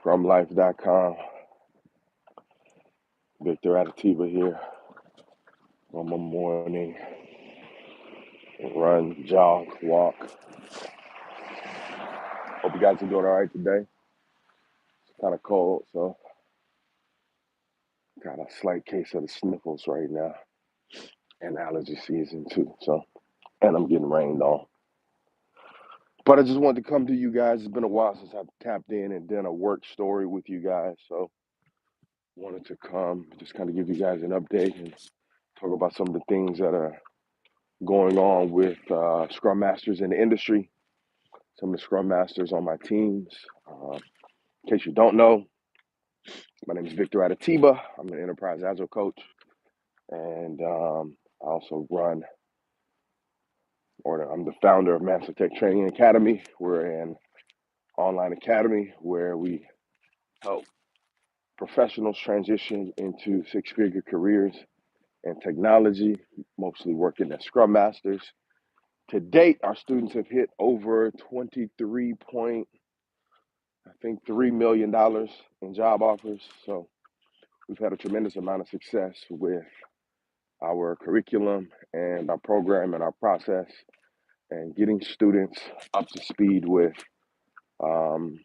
ScrumLife.com. Victor Adatiba here on my morning run, jog, walk. Hope you guys are doing all right today. It's kind of cold, so got a slight case of the sniffles right now, and allergy season too. And I'm getting rained on. But I just wanted to come to you guys. It's been a while since I've tapped in and done a work story with you guys, so wanted to come just kind of give you guys an update and talk about some of the things that are going on with Scrum Masters in the industry, some of the Scrum Masters on my teams. In case you don't know, my name is Victor Adatiba. I'm an enterprise Agile coach, and I also I'm the founder of Master Tech Training Academy. We're an online academy where we help professionals transition into six-figure careers in technology, mostly working as Scrum Masters. To date, our students have hit over $23.3 million in job offers. So we've had a tremendous amount of success with our curriculum and our program and our process, and getting students up to speed with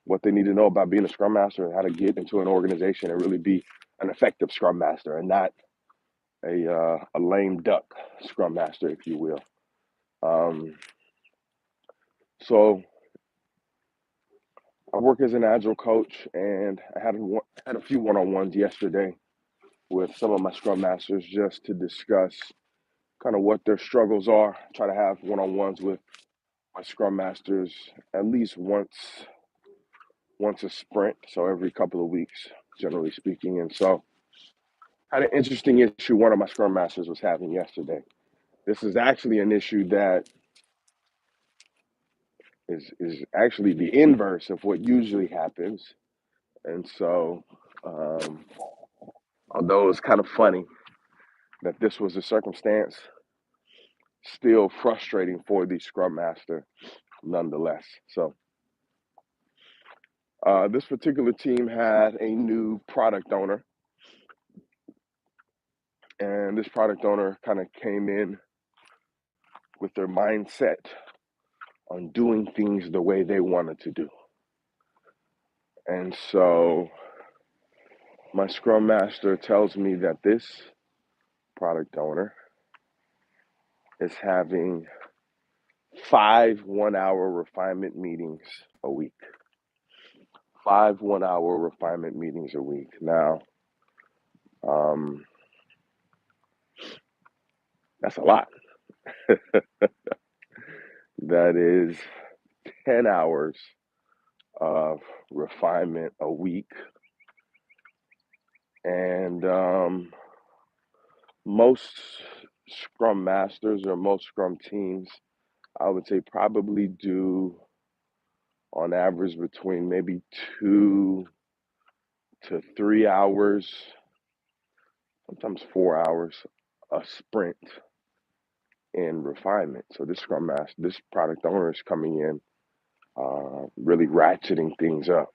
what they need to know about being a Scrum Master and how to get into an organization and really be an effective Scrum Master and not a lame duck Scrum Master, if you will. So I work as an Agile coach, and I had a few one-on-ones yesterday with some of my Scrum Masters just to discuss kind of what their struggles are. I try to have one-on-ones with my Scrum Masters at least once a sprint, so every couple of weeks, generally speaking. And so I had an interesting issue one of my Scrum Masters was having yesterday. This is actually an issue that is actually the inverse of what usually happens. And so, although it's kind of funny that this was a circumstance, still frustrating for the Scrum Master nonetheless. So this particular team had a new product owner, and this product owner kind of came in with their mindset on doing things the way they wanted to do. And so my Scrum Master tells me that this product owner is having 5 1-hour refinement meetings a week. 5 1-hour refinement meetings a week. Now, that's a lot. That is 10 hours of refinement a week. And most Scrum Masters or most Scrum teams, I would say, probably do on average between maybe 2 to 3 hours, sometimes 4 hours, a sprint in refinement. So this Scrum Master, this product owner is coming in, really ratcheting things up.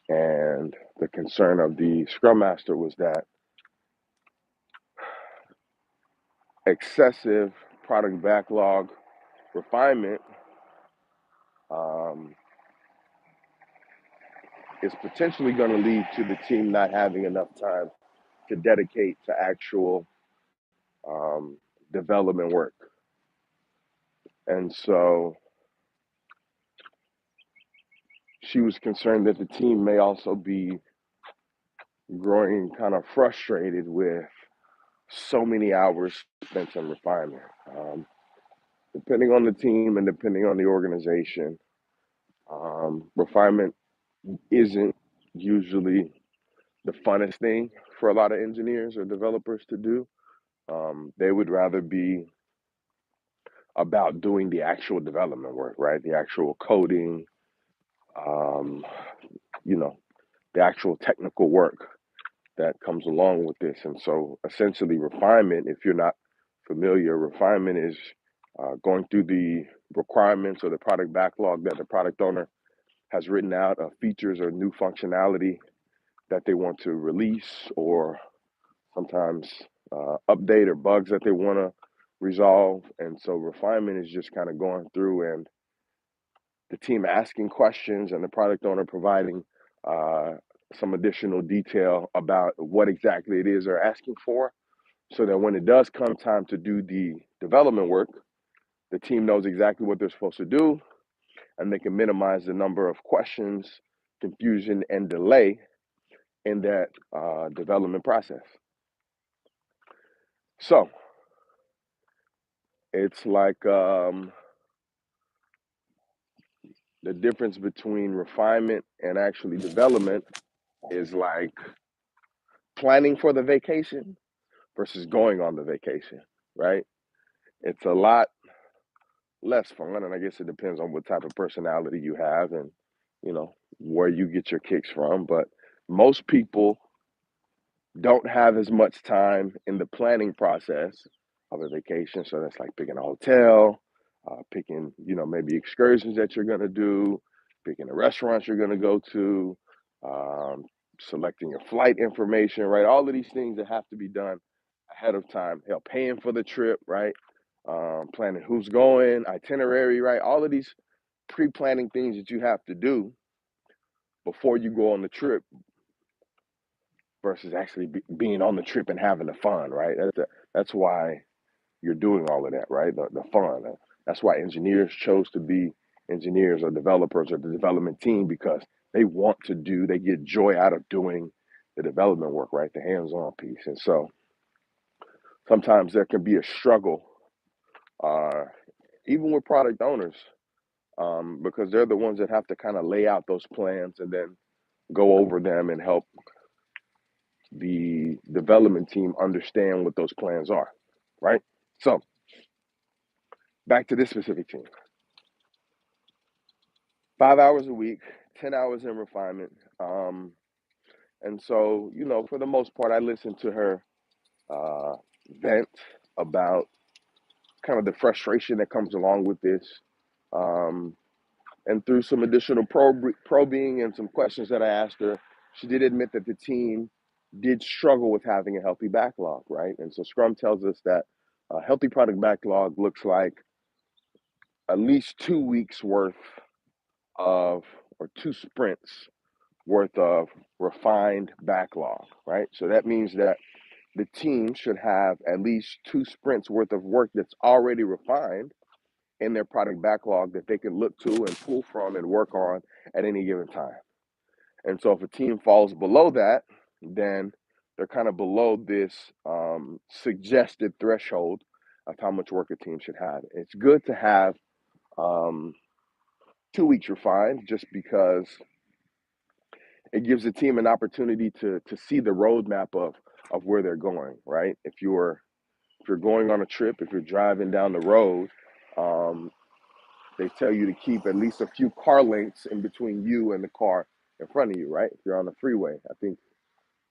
And the concern of the Scrum Master was that excessive product backlog refinement is potentially going to lead to the team not having enough time to dedicate to actual development work. And so she was concerned that the team may also be growing kind of frustrated with so many hours spent on refinement. Depending on the team and depending on the organization, refinement isn't usually the funnest thing for a lot of engineers or developers to do. They would rather be about doing the actual development work, right? The actual coding, um, you know, the actual technical work that comes along with this. And so essentially refinement, if you're not familiar, refinement is going through the requirements or the product backlog that the product owner has written out features or new functionality that they want to release, or sometimes update, or bugs that they want to resolve. And so refinement is just kind of going through and the team asking questions and the product owner providing uh, some additional detail about what exactly it is they're asking for, so that when it does come time to do the development work, the team knows exactly what they're supposed to do, and they can minimize the number of questions, confusion, and delay in that development process. So it's like the difference between refinement and actually development is like planning for the vacation versus going on the vacation, right? It's a lot less fun, and I guess it depends on what type of personality you have and where you get your kicks from. But most people don't have as much time in the planning process of a vacation. So that's like picking a hotel, picking, maybe excursions that you're going to do, picking the restaurants you're going to go to, um, selecting your flight information, right? All of these things that have to be done ahead of time. Hell, paying for the trip, right? Planning who's going, itinerary, right? All of these pre-planning things that you have to do before you go on the trip versus actually being on the trip and having the fun, right? That's why you're doing all of that, right? The fun. That's why engineers chose to be engineers or developers or the development team, because they get joy out of doing the development work, right? The hands-on piece. And so sometimes there can be a struggle, uh, even with product owners, because they're the ones that have to kind of lay out those plans and then go over them and help the development team understand what those plans are, right? So back to this specific team. 5 hours a week, 10 hours in refinement. And so, for the most part, I listen to her uh, vent about kind of the frustration that comes along with this. Um, and through some additional probing and some questions that I asked her, she did admit that the team did struggle with having a healthy backlog, right? And so Scrum tells us that a healthy product backlog looks like at least 2 weeks worth of, or two sprints worth of refined backlog, right? So that means that the team should have at least two sprints worth of work that's already refined in their product backlog that they can look to and pull from and work on at any given time. And so if a team falls below that, then they're kind of below this suggested threshold of how much work a team should have. It's good to have um, 2 weeks refined, just because it gives the team an opportunity to see the roadmap of where they're going, right? If you're going on a trip, if you're driving down the road, um, they tell you to keep at least a few car lengths in between you and the car in front of you, right? If you're on the freeway, I think,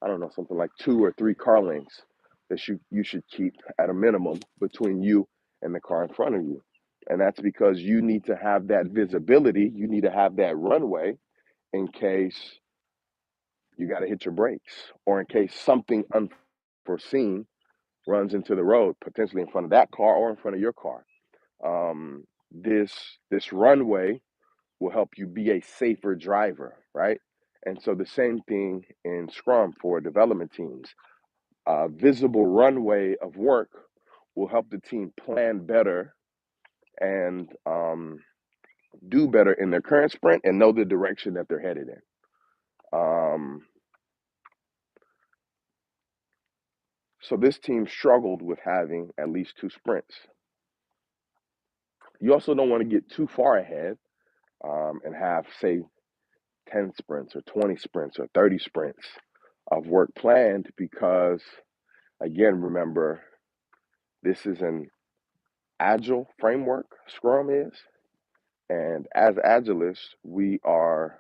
I don't know, something like 2 or 3 car lengths that you should keep at a minimum between you and the car in front of you. And that's because you need to have that visibility. You need to have that runway in case you got to hit your brakes, or in case something unforeseen runs into the road, potentially in front of that car or in front of your car. Um, this runway will help you be a safer driver, right? And so the same thing in Scrum for development teams. A visible runway of work will help the team plan better and do better in their current sprint and know the direction that they're headed in. So this team struggled with having at least two sprints. You also don't want to get too far ahead and have, say, 10 sprints or 20 sprints or 30 sprints of work planned, because, again, remember, this is an agile framework, Scrum is. And as agilists, we are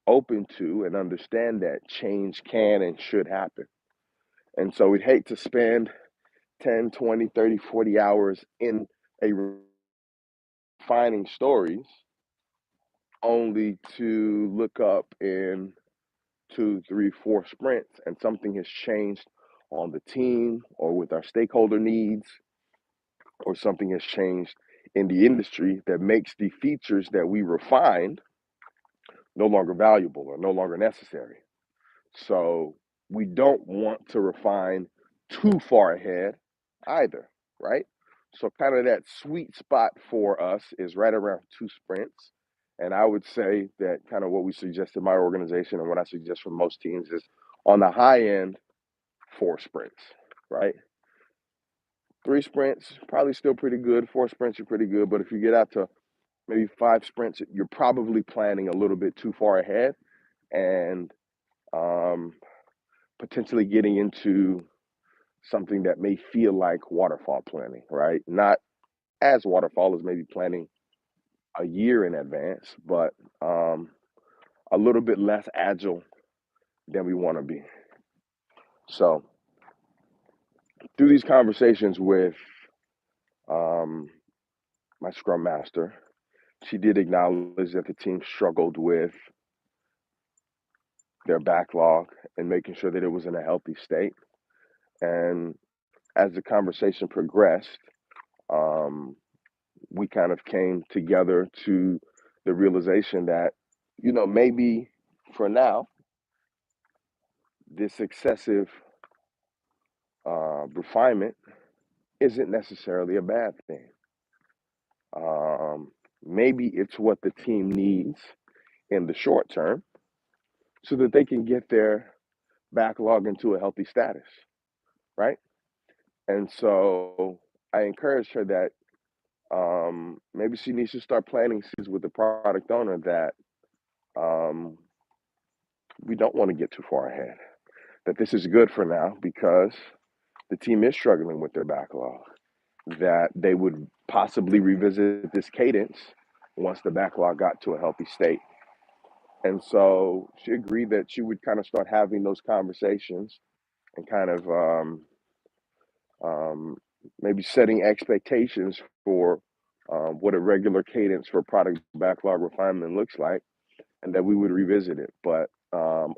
open to and understand that change can and should happen. And so we'd hate to spend 10, 20, 30, 40 hours in a refining stories only to look up in 2, 3, 4 sprints and something has changed on the team or with our stakeholder needs, or something has changed in the industry that makes the features that we refined no longer valuable or no longer necessary. So we don't want to refine too far ahead either, right? So kind of that sweet spot for us is right around 2 sprints. And I would say that kind of what we suggest in my organization and what I suggest for most teams is on the high end, 4 sprints, right? 3 sprints, probably still pretty good. 4 sprints are pretty good. But if you get out to maybe 5 sprints, you're probably planning a little bit too far ahead and um, potentially getting into something that may feel like waterfall planning, right? Not as waterfall as maybe planning a year in advance, but um, a little bit less agile than we want to be. So through these conversations with um, my Scrum Master, she did acknowledge that the team struggled with their backlog and making sure that it was in a healthy state. And as the conversation progressed, um, we kind of came together to the realization that, maybe for now, this excessive refinement isn't necessarily a bad thing. Um, Maybe it's what the team needs in the short term so that they can get their backlog into a healthy status, right? And so I encouraged her that maybe she needs to start planting seeds with the product owner that um, we don't want to get too far ahead. That this is good for now because the team is struggling with their backlog. That they would possibly revisit this cadence once the backlog got to a healthy state. And so she agreed that she would kind of start having those conversations and kind of um, maybe setting expectations for what a regular cadence for product backlog refinement looks like, and that we would revisit it. But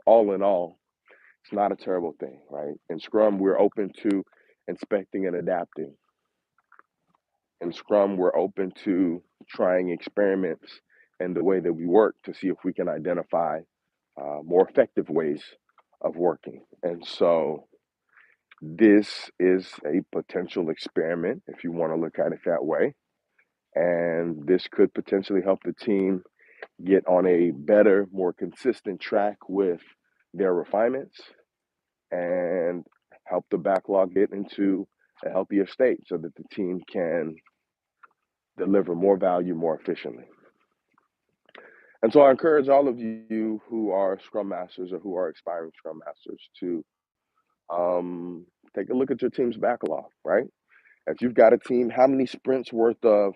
all in all, it's not a terrible thing, right? In Scrum, we're open to inspecting and adapting. In Scrum, we're open to trying experiments in the way that we work to see if we can identify more effective ways of working. And so this is a potential experiment, if you want to look at it that way. And this could potentially help the team get on a better, more consistent track with their refinements and help the backlog get into a healthier state so that the team can deliver more value more efficiently. And so I encourage all of you who are Scrum Masters or who are aspiring Scrum Masters to um, take a look at your team's backlog, right? If you've got a team, how many sprints worth of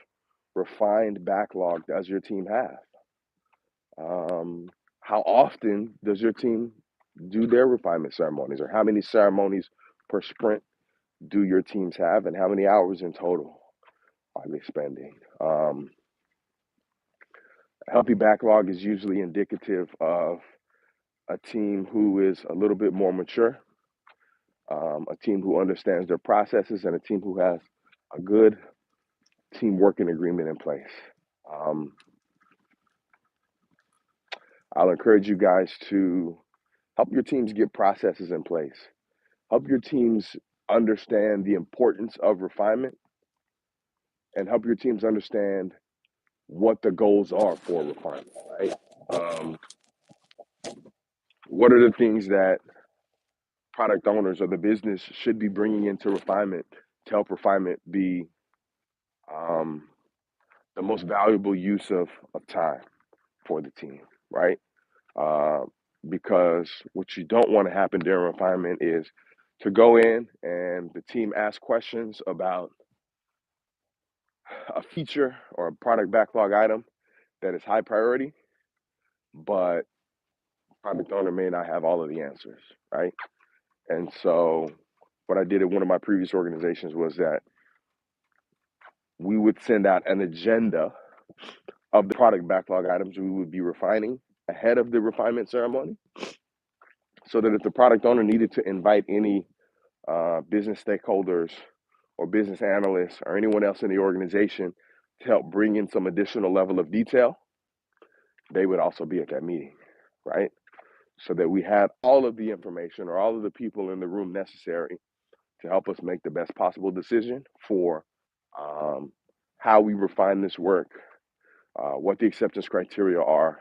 refined backlog does your team have? How often does your team do their refinement ceremonies, or how many ceremonies per sprint do your teams have, and how many hours in total are they spending? A healthy backlog is usually indicative of a team who is a little bit more mature, a team who understands their processes, and a team who has a good team working agreement in place. Um, I'll encourage you guys to help your teams get processes in place. Help your teams understand the importance of refinement and help your teams understand what the goals are for refinement, right? Um, what are the things that product owners or the business should be bringing into refinement to help refinement be um, the most valuable use of time for the team, right? Uh, because what you don't want to happen during refinement is to go in and the team ask questions about a feature or a product backlog item that is high priority, but product owner may not have all of the answers, right? And so what I did at one of my previous organizations was that we would send out an agenda of the product backlog items we would be refining ahead of the refinement ceremony, so that if the product owner needed to invite any business stakeholders or business analysts or anyone else in the organization to help bring in some additional level of detail, they would also be at that meeting, right? So that we had all of the information or all of the people in the room necessary to help us make the best possible decision for um, how we refine this work, what the acceptance criteria are,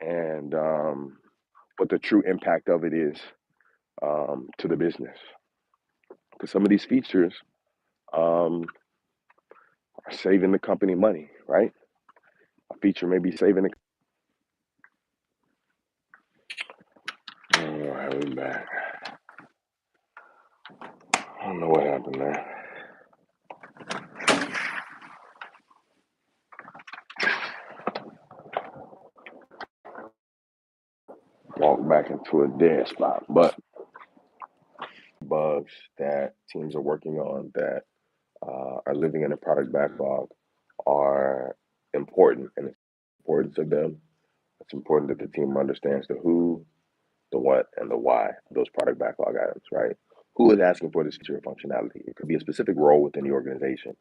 and what the true impact of it is to the business. Because some of these features um, are saving the company money, right? A feature may be saving the. All right, we're back. I don't know what happened there. Walk back into a dead spot, but bugs that teams are working on that are living in a product backlog are important, and it's important to them. It's important that the team understands the who, the what, and the why of those product backlog items, right? Who is asking for this feature or functionality? It could be a specific role within the organization.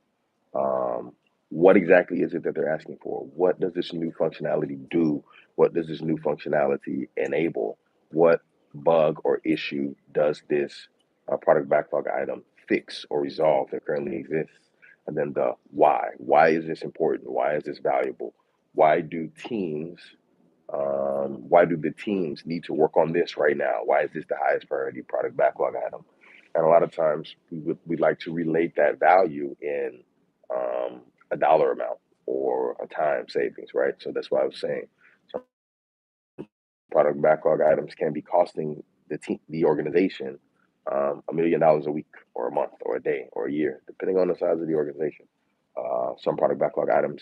Um, what exactly is it that they're asking for? What does this new functionality do? What does this new functionality enable? What bug or issue does this product backlog item fix or resolve that currently exists? And then the why. Why is this important? Why is this valuable? Why do teams why do the teams need to work on this right now? Why is this the highest priority product backlog item? And a lot of times we like to relate that value in a dollar amount or a time savings, right? So that's why I was saying some product backlog items can be costing the organization $1 million a week or a month or a day or a year, depending on the size of the organization. Some product backlog items,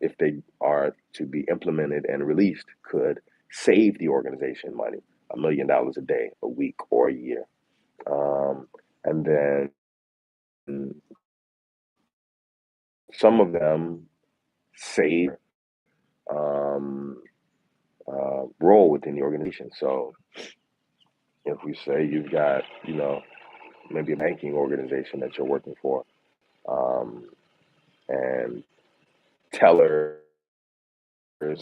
if they are to be implemented and released, could save the organization money, $1 million a day, a week, or a year. And then some of them save um, role within the organization. So if we say you've got, maybe a banking organization that you're working for, um, and tellers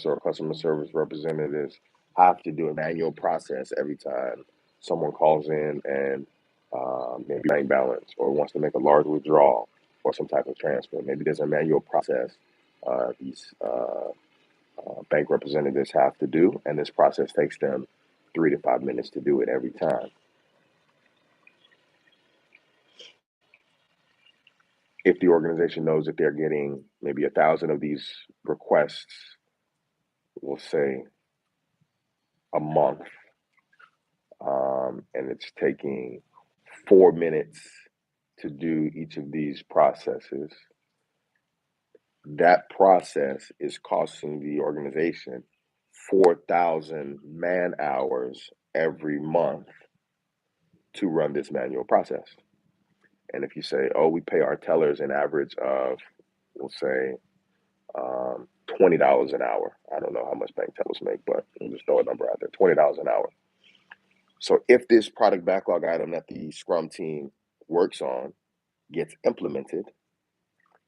or customer service representatives have to do a manual process every time someone calls in and maybe bank balance or wants to make a large withdrawal or some type of transfer. Maybe there's a manual process these bank representatives have to do, and this process takes them 3 to 5 minutes to do it every time. If the organization knows that they're getting maybe 1,000 of these requests, we'll say a month, and it's taking 4 minutes to do each of these processes, that process is costing the organization 4,000 man hours every month to run this manual process. And if you say, oh, we pay our tellers an average of, we'll say, $20 an hour. I don't know how much bank tellers make, but we'll just throw a number out there, $20 an hour. So if this product backlog item that the Scrum team works on gets implemented,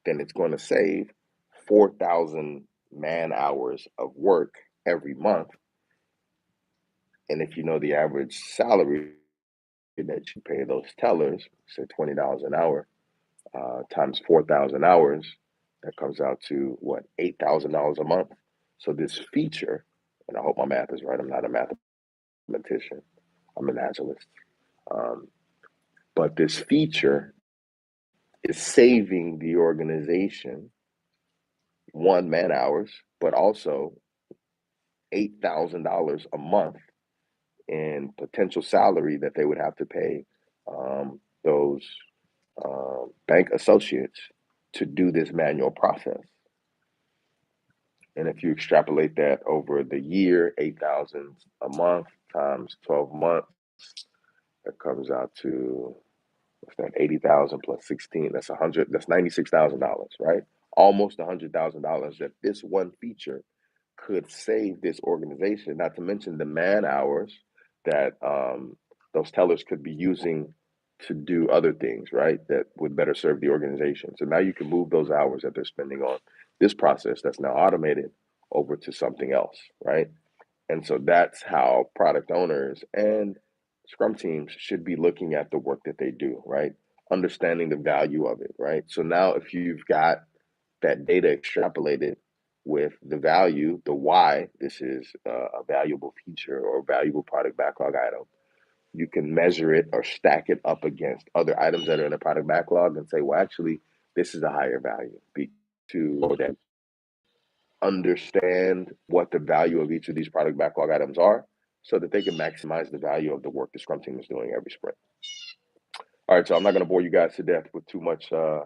then it's going to save 4,000 man hours of work every month. And if you know the average salary that you pay those tellers, say $20 an hour, times 4,000 hours, that comes out to what, $8,000 a month. So this feature, and I hope my math is right, I'm not a mathematician, I'm an agilist. Um, but this feature is saving the organization one, man hours, but also $8,000 a month in potential salary that they would have to pay those bank associates to do this manual process. And if you extrapolate that over the year, 8,000 a month times 12 months, that comes out to, what's that, 80,000 plus 16, that's 100, that's $96,000, right? almost $100,000 that this one feature could save this organization, not to mention the man hours that those tellers could be using to do other things, right? That would better serve the organization. So now you can move those hours that they're spending on this process that's now automated over to something else, right? And so that's how product owners and Scrum teams should be looking at the work that they do, right? Understanding the value of it, right? So now if you've got that data extrapolated with the value, the why this is a valuable feature or a valuable product backlog item, you can measure it or stack it up against other items that are in the product backlog and say, well, actually, this is a higher value to then understand what the value of each of these product backlog items are so that they can maximize the value of the work the Scrum team is doing every sprint. All right, so I'm not going to bore you guys to death with too much. It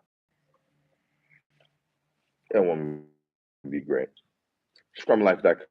won't be great. ScrumLife.com